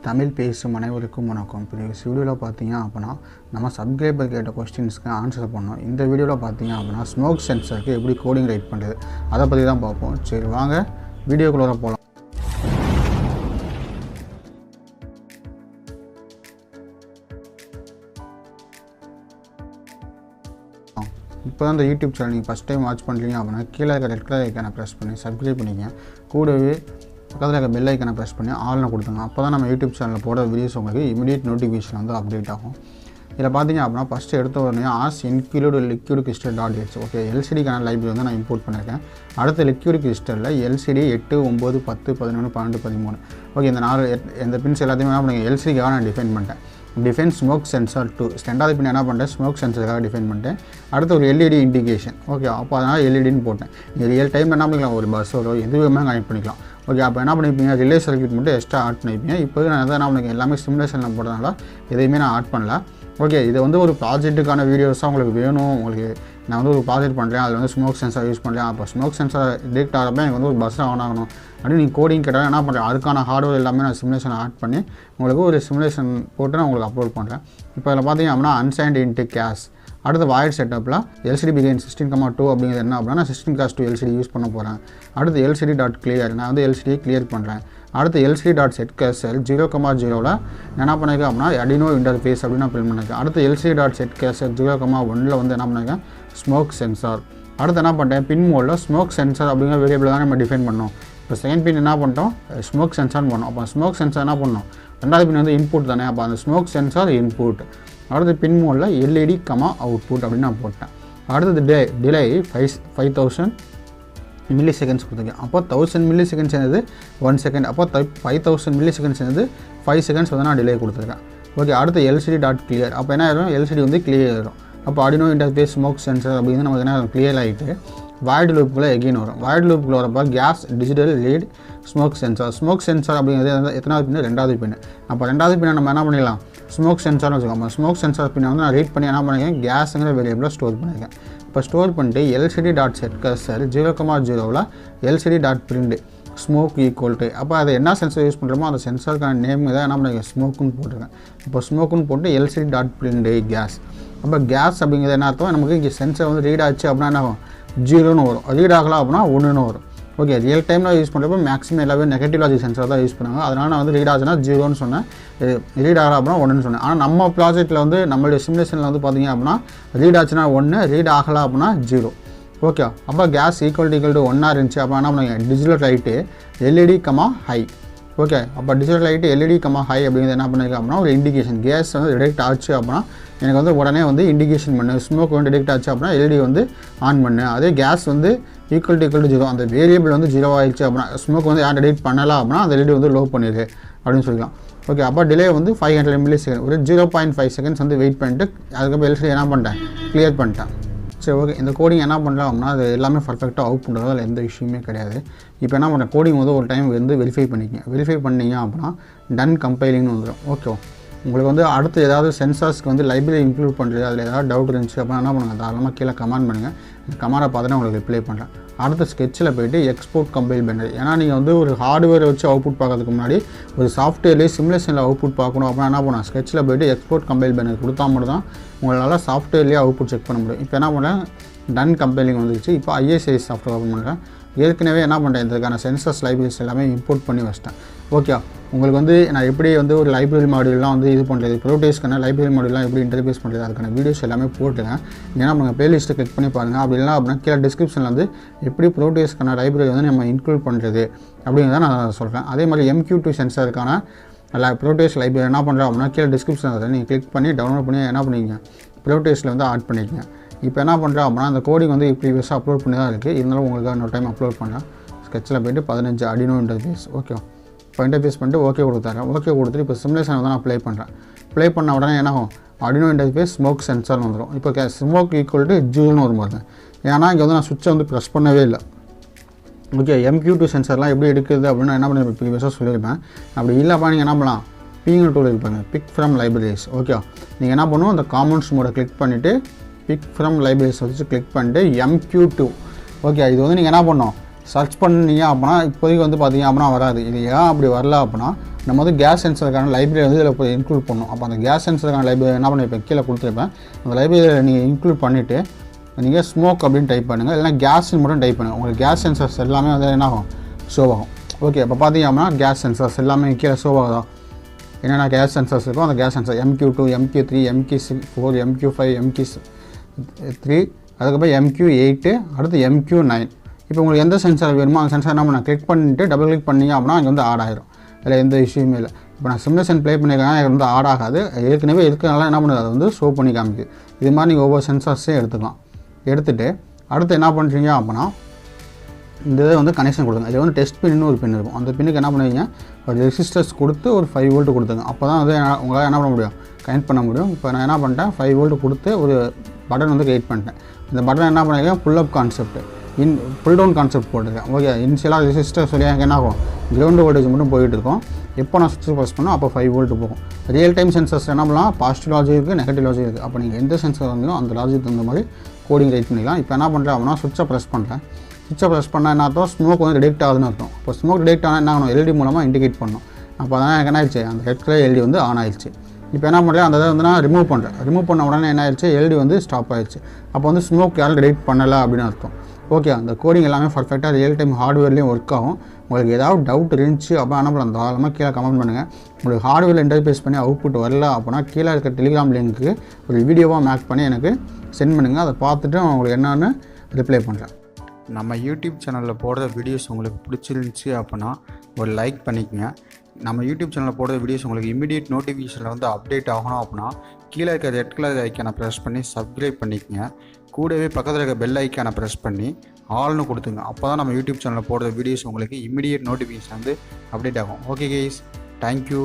தமிழ் பேசும் அனைவருக்கும் வணக்கம். ப்ரீவியஸ் வீடியோவில் பார்த்தீங்க அப்படின்னா நம்ம சப்ஸ்கிரைபர் கேட்ட கொஸ்டின்ஸ்க்கு ஆன்சர் பண்ணோம். இந்த வீடியோவில் பார்த்தீங்க அப்படின்னா ஸ்மோக் சென்சருக்கு எப்படி கோடிங் ரைட் பண்ணுறது அதை பற்றி தான் பார்ப்போம். சரி வாங்க வீடியோக்குள்ளே போகலாம். இப்போ தான் இந்த யூடியூப் சேனல் நீங்கள் ஃபஸ்ட் டைம் வாட்ச் பண்ணுறீங்க அப்படின்னா கீழே இருக்க ரெட் கலர் ஐக்கானை ப்ரெஸ் பண்ணி சப்ஸ்கிரைப் பண்ணிக்கங்க. கூடவே பக்கத்தில் இருக்க பெல் ஐக்கானை ப்ரெஸ் பண்ணி ஆல்னு கொடுத்துங்க. அப்போ தான் நம்ம யூடியூப் சேனலில் போட வீடியோஸ் உங்களுக்கு இமீடியட் நோட்டிஃபிகேஷன் வந்து அப்டேட் ஆகும். இதில் பார்த்தீங்க அப்படின்னா ஃபஸ்ட்டு எடுத்த உடனே hash include liquid crystal dot okay எல்சிடிக்கான லைப்ரரி வந்து நான் இம்போர்ட் பண்ணியிருக்கேன். அடுத்த லிக்விட் கிறிஸ்டலில் எல்சிடி 8, 9, 10, 11, 12, 13 ஓகே இந்த பின்ஸ் எல்லாத்தையுமே என்ன பண்ணுங்க எல்சிடிக்காக நான் டிஃபைன் பண்ணிட்டேன். டிஃபைன் ஸ்மோக் சென்சார் 2 ரெண்டாவது பின் என்ன பண்ணுறேன் ஸ்மோக் சென்சருக்காக டிஃபைன் பண்ணிட்டேன். அடுத்து ஒரு எல்இடி இண்டிகேஷன் ஓகே அப்போ அதனால் எல்இடின்னு போட்டேன். நீங்கள் ரியல் டைம் என்ன பண்ணிக்கலாம் ஒரு பஸ்ஸோ எதுவுமே கனெக்ட் பண்ணிக்கலாம். ஓகே அப்போ என்ன பண்ணிப்பீங்க ரிலே சர்க்யூட் மட்டும் எக்ஸ்ட்ரா ஆட் பண்ணிப்பீங்க. இப்போ நான் எதாவது என்ன பண்ணிக்கேன் எல்லாமே சிமுலேஷனில் போட்டதுனால எதையுமே நான் ஆட் பண்ணல. ஓகே இது வந்து ஒரு ப்ராஜெக்ட்டுக்கான வீடியோஸாக உங்களுக்கு வேணும். உங்களுக்கு நான் வந்து ஒரு ப்ராஜெக்ட் பண்ணுறேன் அதில் வந்து ஸ்மோக் சென்சார் யூஸ் பண்ணுறேன். அப்போ ஸ்மோக் சென்சார் டிடெக்ட் ஆகிறப்ப எனக்கு வந்து ஒரு பஸ் ஆன் ஆகணும் அப்படின்னு நீங்கள் கோடிங் கேட்டால் என்ன பண்ணுறேன் அதுக்கான ஹார்ட்வேர் எல்லாமே நான் சிமுலேஷன் ஆட் பண்ணி உங்களுக்கு ஒரு சிமுலேஷன் போட்டு நான் உங்களுக்கு அப்லோட் பண்ணுறேன். இப்போ இதில் பார்த்தீங்க அப்படின்னா அன்சைன்ட் இன்ட்டு கேஷ். அடுத்து வாய்ட் செட்டப்பில் எல்சிடி பிகைன் 16,2 அப்படிங்கிறது என்ன அப்படின்னா 16:2 எல்சிடி யூஸ் பண்ண போகிறேன். அடுத்து எல்சிடி டாட் கிளியர் நான் வந்து எல்சிடியை கிளியர் பண்ணுறேன். அடுத்து எல்சிடி டாட் செட் கேசல் 0,0ல் என்ன பண்ணியிருக்கேன் அப்படின்னா அடினோ இன்டர்ஃபேஸ் அப்படின்னு நான் பில் பண்ணியிருக்கேன். அடுத்து எல்சிடி டாட் செட் கேசல் 0,1ல் வந்து என்ன பண்ணியிருக்கேன் ஸ்மோக் சென்சார். அடுத்து என்ன பண்ணிட்டேன் பின் மோடில் ஸ்மோக் சென்சார் அப்படிங்கிற வேரியபிள் தான் நம்ம டிஃபைன் பண்ணோம். இப்போ செகண்ட் பின் என்ன பண்ணிட்டோம் ஸ்மோக் சென்சார்னு பண்ணோம். அப்போ ஸ்மோக் சென்சார் என்ன பண்ணோம் ரெண்டாவது பின் வந்து இன்புட் தானே. அப்போ அந்த ஸ்மோக் சென்சார் இன்புட். அடுத்து பின் மோடில் எல்இடி அவுட்புட் அப்படின்னு நான் போட்டேன். அடுத்தது டிலே 5000 மில்லி செகண்ட்ஸ் கொடுத்துருக்கேன். அப்போ 1000 மில்லி செகண்ட்ஸ் என்னது 1 செகண்ட். அப்போ 5000 மில்லி செகண்ட்ஸ் என்னது 5 செகண்ட்ஸ் வந்து நான் டிலே கொடுத்துருக்கேன். ஓகே அடுத்து எல்சிடி டாட் கிளியர். அப்போ என்ன ஆயிடும் எல்சிடி வந்து கிளியர் ஆகிடும். அப்போ அடினோ இன்டர்ஃபேஸ் ஸ்மோக் சென்சர் அப்படின்னு நமக்கு என்ன கிளியர் ஆகிட்டு வாய்டு லூப்புக்குள்ளே எகெயின் வரும். வாய்டு லூப்புக்குள்ள வரப்போ case digital lead smoke sensor. Smoke sensor அப்படிங்கிறது எத்தனாவது பின்னு ரெண்டாவது பின்னு. அப்போ ரெண்டாவது பின்னை நம்ம என்ன பண்ணிடலாம் ஸ்மோக் சென்சார்னு வச்சுக்கோங்க. ஸ்மோக் சென்சார் பின்னை வந்து நான் ரீட் பண்ணி என்ன பண்ணியிருக்கேன் கேஸுங்கிற வேரியபிளில் ஸ்டோர் பண்ணியிருக்கேன். இப்போ ஸ்டோர் பண்ணிட்டு எல்சிடி டாட் செட் கர்சர் 0,0ல் LCD dot print smoke equal to அப்போ அதை என்ன சென்சார் யூஸ் பண்ணுறோமோ அந்த சென்சாருக்கான நேம் தான் என்ன பண்ணியிருக்கேன் ஸ்மோக்குன்னு போட்டிருக்கேன். இப்போ ஸ்மோக்குன்னு போட்டு எல்சிடி டாட் பிரிண்ட் கேஸ். அப்போ கேஸ் அப்படிங்கிறது என்ன அர்த்தம் நமக்கு இங்கே சென்சார் வந்து ரீட் ஆச்சு அப்படின்னா என்ன ஆகும் 0ன்னு வரும். ரீட் ஆகலாம் அப்படின்னா 1ன்னு வரும். ஓகே ரியல் டைமில் யூஸ் பண்ணுறப்போ மேக்ஸிமம் எல்லாமே நெகட்டிவ் லாஜிக் சென்சார் தான் யூஸ் பண்ணுவாங்க. அதனால் நான் வந்து ரீட் ஆச்சுன்னா 0ன்னு சொன்னேன், ரீட் ஆகலாம் அப்படின்னா 1ன்னு சொன்னேன். ஆனால் நம்ம ப்ராஜெக்ட்டில் வந்து நம்மளுடைய சிமுலேஷனில் வந்து பார்த்திங்க அப்படின்னா ரீட் ஆச்சுன்னா 1, ரீட் ஆகலாம் அப்படின்னா 0. ஓகே அப்போ கேஸ் ஈக்குவல் டு 1 இருந்துச்சு அப்போ என்ன பண்ணுங்க digital light LED high. Okay அப்போ டிஜிட்டல் லைட்டு எல்இடி ஹை அப்படிங்கிறது என்ன பண்ணியிருக்கேன் அப்படின்னா ஒரு இண்டிகேஷன் கேஸ் வந்து டிடெக்ட் ஆச்சு அப்படின்னா எனக்கு வந்து உடனே வந்து இண்டிகேஷன் பண்ணு. ஸ்மோக் வந்து டிடெக்ட் ஆச்சு அப்படின்னா எல்இடி வந்து ஆன் பண்ணு. அதே கேஸ் வந்து ஈக்குவல் டு 0 அந்த வேரியபிள் வந்து 0 ஆயிடுச்சு அப்படின்னா ஸ்மோக் வந்து யார் டிடெக்ட் பண்ணலாம் அப்படின்னா அந்த எல்இடி வந்து லோ பண்ணிடு அப்படின்னு சொல்லிக்கலாம். ஓகே அப்போ டிலே வந்து 500 மில்லி செகண்ட் ஒரு 0.5 செகண்ட்ஸ் வந்து வெயிட் பண்ணிட்டு அதுக்கப்புறம் எல்சிடி என்ன பண்ணிட்டேன் கிளியர் பண்ணிட்டேன். சரி ஓகே இந்த கோடிங் என்ன பண்ணலாம் அப்படின்னா அது எல்லாமே பர்ஃபெக்டாக அவுட் பண்ணுறது அதில் எந்த இஷ்யூமே கிடையாது. இப்போ என்ன பண்ணுறேன் கோடிங் வந்து ஒரு டைம் வந்து வெரிஃபை பண்ணிக்கங்க. வெரிஃபை பண்ணிங்க அப்படின்னா டன் கம்பைலிங்னு வந்துடும். ஓகே உங்களுக்கு வந்து அடுத்து ஏதாவது சென்சார்ஸ்க்கு வந்து லைப்ரரி இன்க்ளூட் பண்ணுறது அதில் ஏதாவது டவுட் இருந்துச்சு அப்படின்னா என்ன பண்ணுங்கள் தாராளமாக கீழே கமெண்ட் பண்ணுங்கள். இந்த கமெண்டை பார்த்துட்டு உங்களுக்கு ரிப்ளை பண்ணுறேன். அடுத்த ஸ்கெட்சில் போய்ட்டு எக்ஸ்போர்ட் கம்பைல் பண்ணுறது. ஏன்னா நீங்கள் வந்து ஒரு ஹார்ட்வேரை வச்சு அவுட்புட் பார்க்கறதுக்கு முன்னாடி ஒரு சாஃப்ட்வேர்லேயே சிமுலேஷனில் அவுட்புட் பார்க்கணும் அப்படின்னா என்ன பண்ணலாம் ஸ்கெட்சில் போய்ட்டு எக்ஸ்போர்ட் கம்பைல் பண்ணது கொடுத்தா மட்டும் தான் உங்களால் சாஃப்ட்வேர்லேயே அவுட்புட் செக் பண்ண முடியும். இப்போ என்ன பண்ணுறேன் டன் கம்பைலிங் வந்துருச்சு. இப்போ ஐஎஸ்ஐ சாஃப்ட்வேர் ஓப்பன் பண்ணுறேன். ஏற்கனவே என்ன பண்ணுறேன் இதுக்கான சென்சர்ஸ் லைப்ரரிஸ் எல்லாமே இம்போர்ட் பண்ணி வச்சிட்டேன். ஓகே உங்களுக்கு வந்து நான் எப்படி வந்து ஒரு லைப்ரரி மாடியூல்லாம் வந்து இது பண்ணுறது ப்ரோடேஸ்க்கான லைப்ரரி மாடியூல்லாம் எப்படி இன்டர்ஃபேஸ் பண்ணுறது அதுக்கான வீடியோஸ் எல்லாமே போட்டுருக்கேன். ஏன்னா நம்ம பிளேலிஸ்ட்டை கிளிக் பண்ணி பாருங்கள். அப்படி இல்லை அப்படின்னா கீழே டிஸ்கிரிப்ஷனில் வந்து எப்படி ப்ரோடேஸ்க்கான லைப்ரரி வந்து நம்ம இன்க்ளூட் பண்ணுறது அப்படிங்கிறத நான் சொல்கிறேன். அதே மாதிரி MQ2 சென்சாருக்கான ப்ரோடேஸ் லைப்ரரி என்ன பண்ணுறோம் அப்படின்னா கீழே டிஸ்கிரிப்ஷனில் நீங்கள் கிளிக் பண்ணி டவுன்லோட் பண்ணி என்ன பண்ணிக்கங்க ப்ரோடேஸில் வந்து ஆட் பண்ணிக்கங்க. இப்போ என்ன பண்ணுறோம் அப்படின்னா அந்த கோடிங் வந்து ப்ரீவியஸாக அப்லோட் பண்ணி தான் இருக்குது. இருந்தாலும் உங்களுக்கு இன்னொரு டைம் அப்லோட் பண்ணலாம். ஸ்கெட்சில் போய்ட்டு 15 அடினோ இன்டர்ஃபேஸ் ஓகே இப்போ இன்டர்ஃபேஸ் பண்ணிட்டு ஓகே கொடுத்தாரேன். ஓகே கொடுத்துட்டு இப்போ சிமுலேஷன் வந்து நான் ப்ளே பண்ணுறேன். ப்ளே பண்ண உடனே என்ன ஆகும் அடினோ இன்டர்ஃபேஸ் ஸ்மோக் சென்சார்னு வந்துடும். இப்போ ஸ்மோக் ஈக்குவல் டு 0ன்னு வரும் பாருங்க. ஏன்னா இங்கே வந்து நான் சுவிட்சை வந்து ப்ரெஸ் பண்ணவே இல்லை. ஓகே MQ2 சென்சார்லாம் எப்படி எடுக்குது அப்படின்னு என்ன பண்ணி ப்ரீவியஸாக சொல்லியிருப்பேன். அப்படி இல்லைப்பா நீங்கள் என்ன பண்ணலாம் பிங் டூல் இருப்பாங்க பிக் ஃப்ரம் லைப்ரரிஸ். ஓகே நீங்கள் என்ன பண்ணுவோம் அந்த காமன்ஸ் மோடை கிளிக் பண்ணிவிட்டு பிக் ஃப்ரம் லைப்ரரிஸ் வச்சு கிளிக் பண்ணிட்டு MQ2 ஓகே இது வந்து நீங்கள் என்ன பண்ணணும் சர்ச் பண்ணீங்க அப்படின்னா இப்போதைக்கு வந்து பார்த்தீங்க அப்படின்னா வராது. இது ஏன் அப்படி வரல அப்படின்னா நம்ம வந்து கேஸ் சென்சருக்கான லைப்ரரி வந்து இதில் போய் இன்க்ளூட் பண்ணணும். அப்போ அந்த கேஸ் சென்சருக்கான லைப்ரரி என்ன பண்ணியிருப்பேன், கீழே கொடுத்துருப்பேன். அந்த லைப்ரரியில் நீங்கள் இன்க்ளூட் பண்ணிவிட்டு நீங்கள் ஸ்மோக் அப்படின்னு டைப் பண்ணுங்கள், இல்லைனா கேஸ்ன்னு மட்டும் டைப் பண்ணுங்கள். உங்களுக்கு கேஸ் சென்சர்ஸ் எல்லாமே வந்து என்ன ஆகும், ஷோ ஆகும். ஓகே, இப்போ பார்த்தீங்க அப்படின்னா கேஸ் சென்சர்ஸ் எல்லாமே கீழே ஷோ ஆகுதா, என்னென்ன கேஸ் சென்சர்ஸ் இருக்கோ அந்த case sensor MQ2, MQ3, MQ4, MQ5, MQ3, அதுக்கப்புறம் MQ8, அடுத்து MQ9. இப்போ உங்களுக்கு எந்த சென்சார் வேணுமோ அந்த சென்சார் என்ன பண்ண கிளிக் பண்ணிவிட்டு டபுள் கிளிக் பண்ணிங்க அப்படின்னா இங்கே வந்து ஆட் ஆகிடும். அதில் எந்த இஷ்யூமே இல்லை. இப்போ நான் சிமுலேஷன் ப்ளே பண்ணியிருக்கேன், எனக்கு வந்து ஆட் ஆகாது. ஏற்கனவே இருக்கிறனால என்ன பண்ணுது, அதை வந்து ஷோ பண்ணி காமிக்குது. இது மாதிரி நீங்கள் ஒவ்வொரு சென்சார்ஸையும் எடுத்துக்கலாம். எடுத்துகிட்டு அடுத்து என்ன பண்ணுறீங்க அப்படின்னா இந்த இதை வந்து கனெக்ஷன் கொடுங்க. இது வந்து டெஸ்ட் பின்னு ஒரு பின் இருக்கும். அந்த பின்னுக்கு என்ன பண்ணுவீங்க, ஒரு ரெசிஸ்டர்ஸ் கொடுத்து ஒரு 5 வோல்ட் கொடுத்துங்க. அப்போ தான் வந்து உங்களால் என்ன பண்ண முடியும், கனெக்ட் பண்ண முடியும். இப்போ நான் என்ன பண்ணிட்டேன், 5 வோல்ட் கொடுத்து ஒரு பட்டன் வந்து கிரியேட் பண்ணிட்டேன். இந்த பட்டன் என்ன பண்ணியிருக்கேன், புல் அப் கான்செப்ட், புல் டவுன் கான்செப்ட் போட்டிருக்கேன். ஓகே, இனிஷியலாக ரெசிஸ்டர் சொல்லி எனக்கு என்ன ஆகும், கிரவுண்ட் வோல்டேஜ் மட்டும் போயிட்டு இருக்கும். எப்போ நான் சுவிட்ச் ப்ரெஸ் பண்ணோம் அப்போ 5 வோல்ட் போகும். ரியல் டைம் சென்சர்ஸ் என்ன பண்ணலாம், பாசிட்டிவ் லாஜிக் இருக்குது, நெகட்டிவ் லாஜிக் இருக்குது. அப்போ நீங்கள் எந்த சென்சர் வந்தாலும் அந்த லாஜிக் தகுந்த மாதிரி கோடிங் ரைட் பண்ணிக்கலாம். இப்போ என்ன பண்ணுறேன் அப்படின்னா சுவிட்சை ப்ரெஸ் பண்ணுறேன். சுவிட்சை ப்ரெஸ் பண்ணால் என்ன அர்த்தம், ஸ்மோக் வந்து டிடெக்ட் ஆகுதுன்னு அர்த்தம். இப்போ ஸ்மோக் டிடெக்ட் ஆனால் என்ன ஆகணும், LED மூலமாக இண்டிகேட் பண்ணணும். அப்போ அதனால் எனக்கு என்ன ஆயிடுச்சு, அந்த ரெட் கலர் LED வந்து ஆன் ஆயிடுச்சு. இப்போ என்ன பண்ணுறேன், அந்த இதை வந்து நான் ரிமூவ் பண்ணுறேன். ரிமூவ் பண்ண உடனே என்ன ஆயிடுச்சு, LED வந்து ஸ்டாப் ஆயிடுச்சு. அப்போ வந்து ஸ்மோக் யாரும் டிடெக்ட் பண்ணலை அப்படின்னு அர்த்தம். ஓகே, அந்த கோடிங் எல்லாமே பர்ஃபெக்டாக ரியல் டைம் ஹார்ட்வேர்லேயும் ஒர்க் ஆகும். உங்களுக்கு ஏதாவது டவுட் இருந்துச்சு அப்போ என்ன பண்ணலாம், தாராளமாக கீழே கமெண்ட் பண்ணுங்கள். உங்களுக்கு ஹார்ட்வேரில் இன்டர்ஃபேஸ் பண்ணி அவுட்புட் வரல அப்படின்னா கீழே இருக்க டெலிகிராம் லிங்க்கு ஒரு வீடியோவாக மேக் பண்ணி எனக்கு சென்ட் பண்ணுங்கள். அதை பார்த்துட்டு உங்களுக்கு என்னென்னு ரிப்ளை பண்ணுறேன். நம்ம யூடியூப் சேனலில் போடுற வீடியோஸ் உங்களுக்கு பிடிச்சிருந்துச்சி அப்படின்னா ஒரு லைக் பண்ணிக்கங்க. நம்ம யூடியூப் சேனலில் போடுற வீடியோஸ் உங்களுக்கு இமீடியட் நோட்டிஃபிகேஷனில் வந்து அப்டேட் ஆகணும் அப்படின்னா கீழே இருக்க ரெட் கலர் ஐக்கானை ப்ரெஸ் பண்ணி சப்ஸ்கிரைப் பண்ணிக்கங்க. கூடவே பக்கத்தில் இருக்க பெல் ஐக்கானை ப்ரெஸ் பண்ணி ஆல்னு கொடுத்துங்க. அப்போ தான் நம்ம யூடியூப் சேனலில் போடுற வீடியோஸ் உங்களுக்கு இமீடியட் நோட்டிஃபிகேஷன் வந்து அப்டேட் ஆகும். Okay guys, thank you.